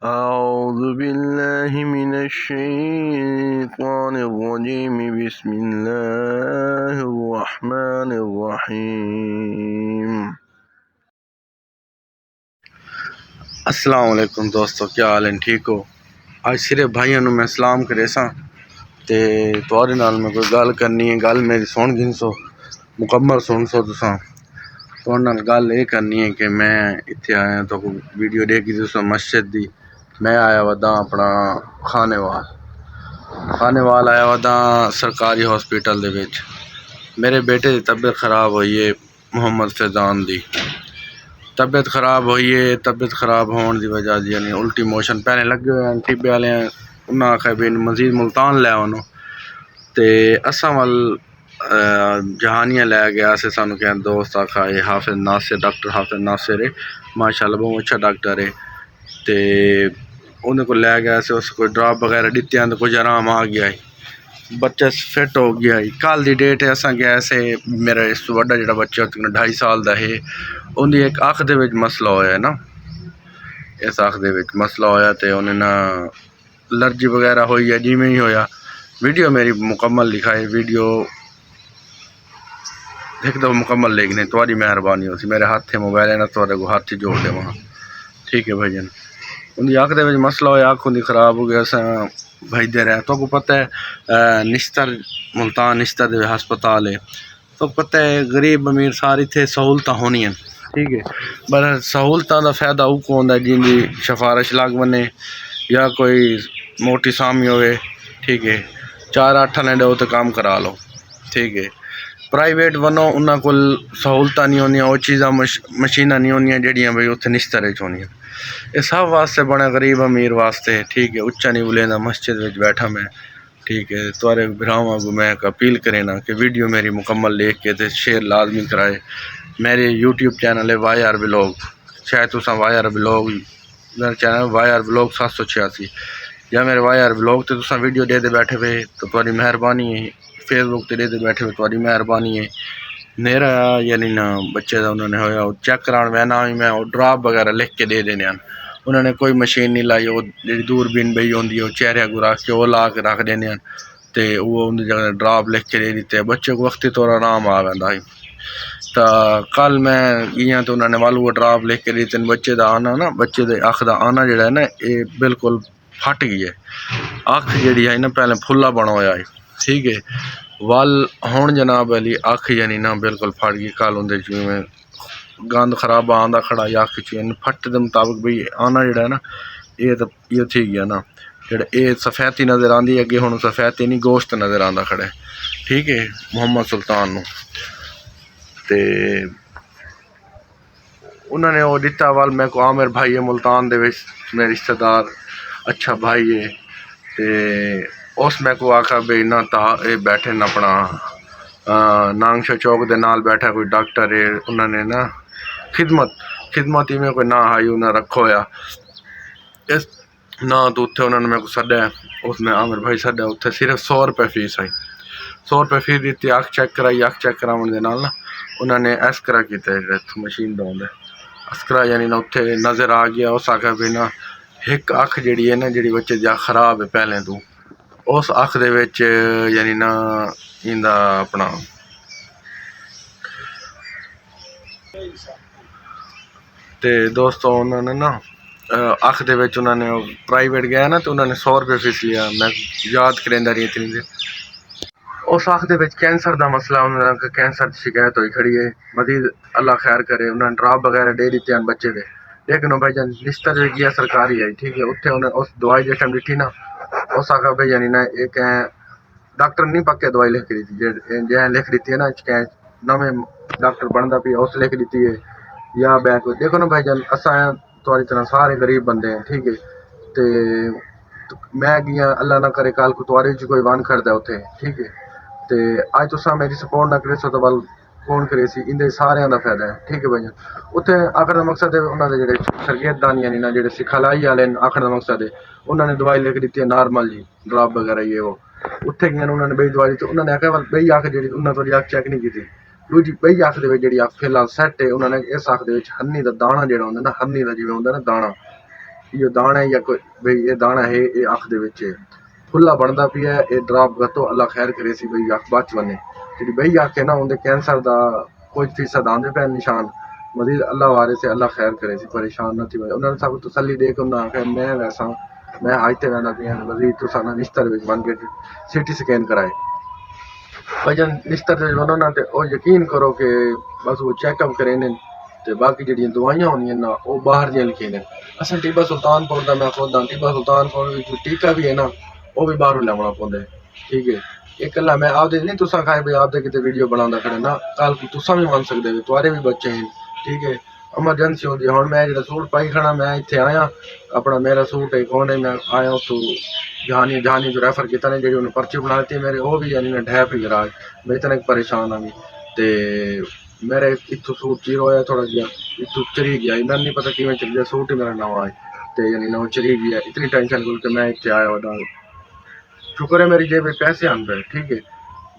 أعوذ بالله من الشيطان الرجيم بسم الله الرحمن الرحيम। अस्सलाम वालेकुम दोस्तों, क्या हाल है? ठीक हो? आज सिर्फ भाइयों नूं मैं सलाम करे सा ते तुहाडे नाल मैं कोई गल करनी है। गल मेरी सुन गिनसो, मुकम्मल सुन सो तुसां। तुहाडे नाल गल ये करनी है कि मैं इत्थे आया तो वीडियो देखी तुसां मस्जिद दी। मैं आया वदा अपना खानेवाल आया वदा सरकारी हॉस्पिटल दे विच। मेरे बेटे की तबीयत खराब हुई है। मोहम्मद फैजान दी तबीयत खराब हुई है। तबीयत खराब होने की वजह यानी उल्टी मोशन पहले लगे हुए हैं। टिब्बे वाले उन्हें आखिया भी मजीद मुल्तान लै आओ ते असा वल जहानिया लै गया से सानू क्या दोस्त आखा है हाफिज नासिर, डॉक्टर हाफिज नासिर है, माशाल्लाह बहुत अच्छा डॉक्टर है। तो उन्हें को लै गया से, उसको ड्रॉप वगैरह दिते हैं तो कुछ आराम आ गया है, बच्चा फिट हो गया है। कल की डेट है असा गया से मेरा इस तो वड्डा जिहड़ा बच्चा 2.5 साल का है, उनकी एक अख दे विच मसला होया ना, इस अख दे विच मसला होया तो उन्हें ना एलर्जी वगैरह हुई है। जिमें ही होया वीडियो मेरी मुकम्मल लिखाई, वीडियो एक दफ़ा मुकम्मल लिखने तुम्हारी मेहरबानी होती। मेरे हाथ मोबाइल है ना, थोड़े को हाथ जोड़ दे वहाँ, ठीक है भाईजन। उनकी अख दे विच मसला होया, अख उनकी खराब हो गया। अस भेजते रहे तो पता है निश्तर मुल्तान निश्तर दे हस्पताल है, तो पता है गरीब अमीर सारी इत्थे सहूलत होनी है, ठीक है। पर सहूलतों का फायदा वो होंदा जिंदी सिफारिश लग बने या कोई मोटी सामी होवे, ठीक है। 4-8 ने दो तो काम करा लो, ठीक है। प्राइवेट वनो उन्होंने को सहूलत नहीं होंदियां, वो चीज़ा मशीना नहीं होंदियां जड़ियाँ भाई उत्थे निश्तर होंदियां। ये सब वास्ते बने गरीब अमीर वास्ते, ठीक है। उच्चा नहीं बुलेंदा मस्जिद में बैठा मैं, ठीक है। तुआरे भरावां को मैं एक अपील करे ना कि वीडियो मेरी मुकम्मल देख के ते शेयर लाजमी कराए। मेरे यूट्यूब चैनल है YR व्लॉग, शायद तुसा YR व्लॉग मेरा चैनल YR व्लॉग 786 या मेरे YR व्लॉग तो तुसा वीडियो दे बैठे पे तो तुहारी मेहरबानी है। फेसबुक ते दे बैठे हुए तुहारी मेहरबानी है। मेरा यानी ना बच्चे का उन्होंने होया चेक कराने वैना भी मैं ड्रॉप वगैरह लिख के दे देने। उन्होंने कोई मशीन नहीं लाई, वो जी दूरबीन बही होंगी वो चेहरे को रख के वो ला के रख देने तो वो उनकी जगह ड्रॉप लिख के दे दिते। बच्चे को वक्ती तौर आराम आ जाता है। तो कल मैं गया तो उन्होंने वालू वो ड्रॉप लिख के दी तीन। बच्चे का आना ना, बच्चे के अख का आना जोड़ा है ना, ये बिल्कुल फट गई है। अख जी है ना पहले फुला बना होया है, ठीक है। वल हुण जनाब अली अख यानी ना बिल्कुल फट गई। कल उनके जिमें गंद खराब आंदा खड़ा अख च फट के मुताबिक भाई आना जोड़ा है ना, ये तो ये थी गया ना जोड़ा ये सफैती नज़र आती अगे हुण सफैती नहीं गोश्त नज़र आता खड़ा, ठीक है। मोहम्मद सुल्तान नूं ते उन्होंने वो दिता वाल मैं को आमिर भाई है मुल्तान दे विच, मेरे रिश्तेदार अच्छा भाई है। ते उस मैं को आखा भाई ना ता ये बैठे न अपना नांगशा चौक के नाल बैठा कोई डॉक्टर है। उन्होंने ना खिदमत ही में कोई ना आई उन्हें रखो या इस ना तो उत्थे उन्होंने मेरे को सद्या, उसमें आमिर भाई सद्या उत्थे सिर्फ 100 रुपये फीस आई। 100 रुपये फीस दी, अख चेक कराई। अख चेक कराने के नाल ना उन्होंने एस्करा किया मशीन दौंदे अस्करा यानी ना उत्थे नज़र आ गया। उस आखिया भी ना एक अख जी है ना जी बच्चे की अख खराब है पहले तो, उस अख दे विच यानी ना इंदा अपना ते दोस्तों उन्होंने ना अख दे विच उन्होंने प्राइवेट गया ना तो उन्होंने 100 रुपये फीस लिया। मैं याद करेंदा रही इतनी देर। उस अख दे विच कैंसर का मसला, उन्होंने कैंसर की शिकायत हुई खड़ी है। मजीद अल्लाह खैर करे। उन्होंने ड्रॉप वगैरह दे दिते हैं बच्चे के, लेकिन भाई जान निश्तर गया सरकारी है, ठीक है। उत्थे उन्हें उस दवाई जिस टाइम दिखी ना उस आखा भाई यानी ना एक डॉक्टर नहीं पक्के दवाई लिख दी थी जै लिख दी है ना, नवे डॉक्टर बनता पे उस लिख दी है या बैक देखो ना भाई जान असा तुम्हारी तरह सारे गरीब बंदे हैं, ठीक है। तो मैं गया अल्लाह ना करे कल को तुम्हारे च कोई वन खड़दा उत्थे, ठीक है। तो अज तुसा मेरी सपोर्ट ना करे सो तो बल कौन करे सी, इंदे सारे का फायदा है, ठीक है भाई। उत्थे आखिर का मकसद है उन्होंने जो शरगिरदान यानी ना जो सिखलाई वाले आखिर का मकसद है उन्होंने दवाई लिख दी है नॉर्मल जी ड्रॉप वगैरह ये वो। उत्थे गए उन्होंने बई दवाई दी, उन्होंने आखिया बई अख जी उन्होंने थोड़ी अख चेक नहीं की, दूजी बई अख जी अख फिलहाल सैट है। उन्होंने इस अख हन्नी का दाना जो होंगे ना, हन्नी का जिवें होंगे ना दाना ये दाना है या कोई भाई ये दाना है ये अख दे विच फुल्ला बनता पिया ये ड्रॉप गतो अल्लाह खैर करे सी भाई अख बच वने जी बही अख है ना उनके कैंसर का कुछ फीसद आंदे पे निशान मजीद अल्लाह वारे से अल्लाह खैर करे सी परेशान न थी भाई उन्होंने सब तसल्ली दे के उन्हें आखिर मैं वैसा मैं आज ते वहना पिया मजीद तुसा ना बिस्तर विच बन के सीटी स्कैन कराए भजन बिस्तर ते वनो ना ते ओ यकीन करो कि बस वो चेकअप करे ने ते बाकी जेहड़ियां दवाइयां होंदियां ना वो बाहर दियां लिखी ने असल टीबा सुल्तानपुर दा मैं खुद हां टीबा सुल्तानपुर जो टीका भी है ना वो भी बाहरों लावना पौंदा है ठीक है एक कला मैं आपदे नहीं तुसा खाए भाई आपदे किते वीडियो बनांदा खड़े ना कल को तुसा भी मान सकदे हो तुम्हारे भी बच्चे हैं ठीक है एमरजेंसी होंदी है हुण मैं जेहड़ा सूट पाई खड़ा मैं इत्थे आया अपना मेरा सूट है कौन है मैं आया उत्थों जहानी जहानी जो रेफर किया ने जी उन्हें पर्ची बना दी मेरे वो भी यानी ढै पी गराज मैं इतना परेशान हाँ ते मेरे इतों सूट चीर होया थोड़ा जिहा इतों चरी गया इन्हें नहीं पता किवें चल गया सूट ही मेरा नवा है ते यानी नवा चरी गया इतनी टेंशन करके मैं इतने आया वह शुक्र है मेरी जेब में पैसे आंदे ठीक है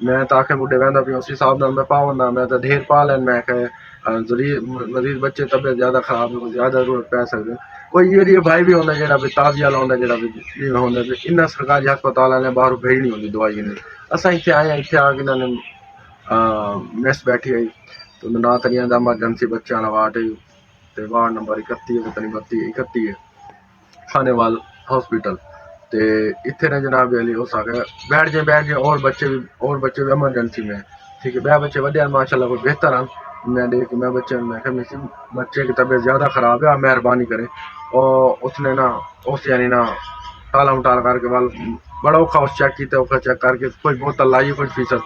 मैं तो आखे बुढ़े वहदा पिया उस हिसाब नाल मैं पावना मैं तो ढेर पा लैन मैं मरीज बच्चे तबीयत ज्यादा खराब है ज्यादा जरूरत पै सकते कोई ये भाई भी होंगे जो ताजी वाला होंगे जो होंगे इन्ना सरकारी हस्पताल ने बाहरों भेजनी होंगी दवाई इन्हें असा इतने आए इतने आके इन्होंने मैस बैठी आई तो ना तरिया का एमरजेंसी बच्चा वाला वार्ड है तो वार्ड नंबर 31 है पता नहीं 32 है खानेवाल हॉस्पिटल ते इतने ने जनाब अली हो सके बैठ जाए और बच्चे भी एमरजेंसी में ठीक है बह बच्चे वड्या माशाल्लाह कोई बेहतर हैं मैं देख मैं बच्चे मैं बच्चे की तबीयत ज़्यादा ख़राब है मेहरबानी करें और उसने ना उस यानी ना टाला मटाल करके वाल बड़ा औखा उस चेक किया औखा चेक करके कुछ बोतल लाई कुछ फीसद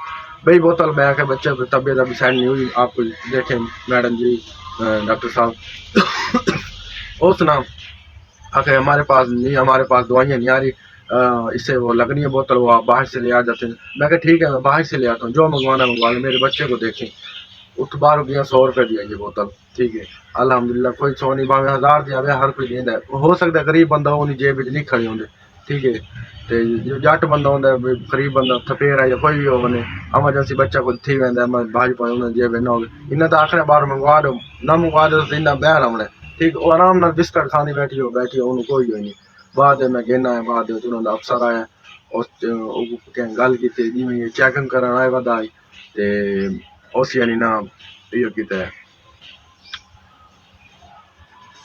भाई बोतल मैं आके बच्चे की तबीयत अभी सैंड नहीं हुई आप देखें मैडम जी डॉक्टर साहब उस नाम आखिर हमारे पास नहीं हमारे पास दवाइयाँ नहीं आ रही इससे वो लगनी है बोतल वो आप बाहर से ले आ जाते हैं मैं कहा ठीक है मैं बाहर से ले आता हूँ जो मंगवाना मंगवा लो मेरे बच्चे को देखें उठ 12 रुपया 100 रुपये दिया ये बोतल ठीक है अल्हम्दुलिल्लाह कोई 100 नहीं भावे 1000 दिया हर कोई देंदा है हो सकता है गरीब बंदा उन्हें जेब नहीं खड़े होंगे ठीक है तो जो जट बंदा होंगे गरीब बंदा थपेर है या कोई भी हो बने एमरजेंसी बच्चा को थी वेंदा भाजपा उन्हें जेब न हो इन्हें तो आखिर बाहर मंगवा दो ना मंगवा दो तो इन्हें बहर हमने ठीक वो आराम नाल बिस्कट खानी बैठी हो उन्हें कोई हो नहीं बाद मैं कहना है बाद उन्होंने अफसर आया उस गल की जिमें चैकिंग कर आए वह आई तो उस यानी ना यो किता है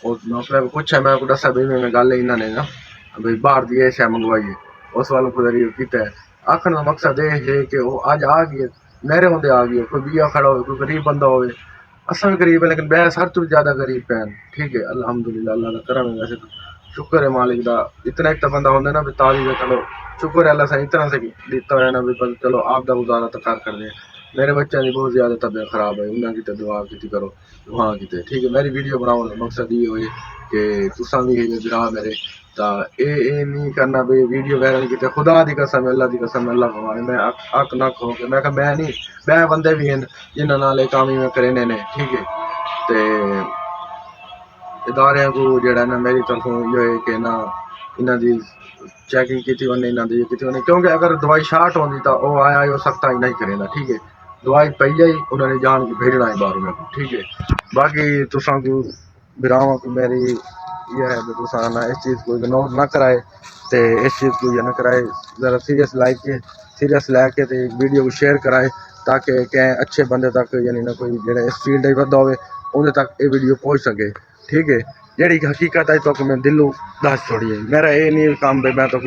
और मैं पूछा मैं को दसा भाई मैं गल इन्होंने ना भाई बाहर दी शै मंगवाइए उस वालों को किया है आखिर का मकसद ये है कि वो अज आ गई मेरे होंगे आ गई कोई बिया खड़ा हो कोई गरीब बंदा हो असा भी गरीब है लेकिन बहस हर तो ज्यादा गरीब पैन ठीक है अल्हम्दुलिल्लाह अल्लाह का करम है वैसे तो शुक्र है मालिक दा इतना एक तो बंदा होंगे ना भी ताली है चलो शुक्र है अल्लाह से इतना से दिता है ना भी चलो आप दा गुजारा तो कर दे मेरे बच्चों की बहुत ज्यादा तबीयत खराब है उन्हें की दुआ की करो वहाँ की ठीक है मेरी वीडियो बनाओ मकसद ये हो कि तुसा भी बिरा मेरे ता ए नहीं करना भाई वीडियो वायरल की खुदा दी कसम अल्लाह भगवान मैं अक नक हो के मैं नहीं मैं बंदे भी हैं जिन्होंने नाल काम ही मैं करे ने ठीक है ते इदारे को जड़ा ना मेरी तरफों ये है कि ना इन्हों की चैकिंग की वने इन्हों की की वने क्योंकि अगर दवाई शार्ट होती तो वह आया हो सकता ही नहीं करेगा ठीक है दवाई पई है उन्होंने जान के भेजना है बाहर में ठीक है बाकी तुसा को बिरावा को मेरी यह है कि तुसा ना इस चीज़ को इग्नोर ना कराए तो इस चीज़ को यह ना कराए ज़रा सीरियस लैके तो वीडियो को शेयर कराए ताकि क्या अच्छे बंदे तक यानी ना कोई जो इस फील्ड बंदा हो उन्हें तक ये वीडियो पहुँच सके ठीक है जी हकीकत है तो मैं दिलों दस छोड़ी है मेरा ये नहीं काम भाई मैं तो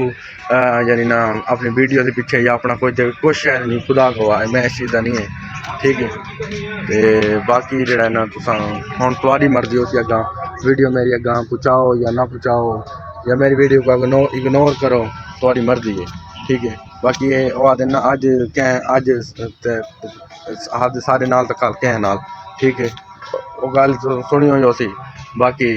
यानी ना अपनी वीडियो के पीछे या अपना कोई कुछ है नहीं खुदा को है मैं इस चीज़ का नहीं है ठीक है तो बाकी जो ना तुसा हम तुम्हारी मर्जी हो अगर वीडियो मेरी अगर पहुँचाओ या ना पहुँचाओ या मेरी वीडियो को इग्नोर करो तुम्हारी मर्जी है ठीक है बाकी ये आदि ना अज क्या अज सारे नाल तो कल क्या नाल ठीक है वो गल सुनी हुई उसी बाकी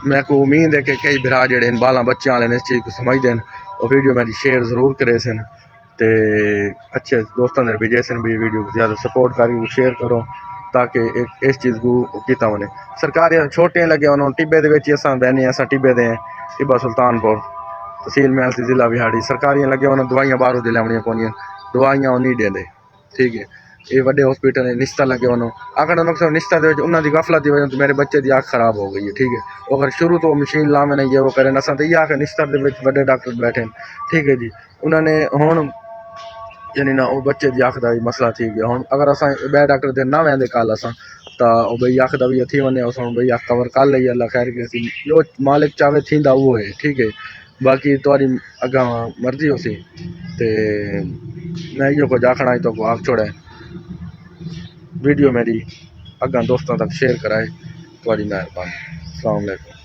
मैं को उम्मीद है कि कई भरा जड़े बाला बच्चे वाले ने इस चीज़ को समझते हैं और वीडियो मेरी शेयर जरूर करे सन ते अच्छे दोस्तों ने भेजे सन भी वीडियो को ज़्यादा सपोर्ट करो शेयर करो ताकि इस चीज़ को किया वने सरकारी छोटे लगे उन्होंने टिब्बे के अस बहने अस टिब्बे दे टिब्बा सुल्तानपुर तहसील महल जिला बिहाड़ी सरकारियाँ लगे उन्होंने दवाइयाँ बाहरों दी लैवनियाँ पौनियाँ दवाइयाँ नहीं देंदे ठीक है ये वड्डे हॉस्पिटल ने निस्ता लगे वनो आखिर मकसद निस्ता दे उन्हां दी गफलत की वजह तो मेरे बच्चे की आँख खराब हो गई है। ठीक है, वो अगर शुरू तो मशीन लावे नहीं है वो करें असा तो ये आके निस्ता दे विच वड्डे डॉक्टर बैठे हैं। ठीक है जी, उन्होंने हुण यानी ना वो बच्चे की आँख का भी मसला थी गया। हुण अगर असां ॿिया डॉक्टर ते ना वेंदे काल असां तो भई आँख का भी थी वने असां भई आँख कवर कर लई अल्लाह खैर के जो मालिक चाहे थींदा वो है। ठीक है, बाकी तुम्हारी अगा मर्जी होसी ते मैं यो कुछ आखना ही तो को आख छोड़े। वीडियो मेरी अगा दोस्तों तक शेयर कराए, तुम्हारी मेहरबानी। अस्सलाम वालेकुम।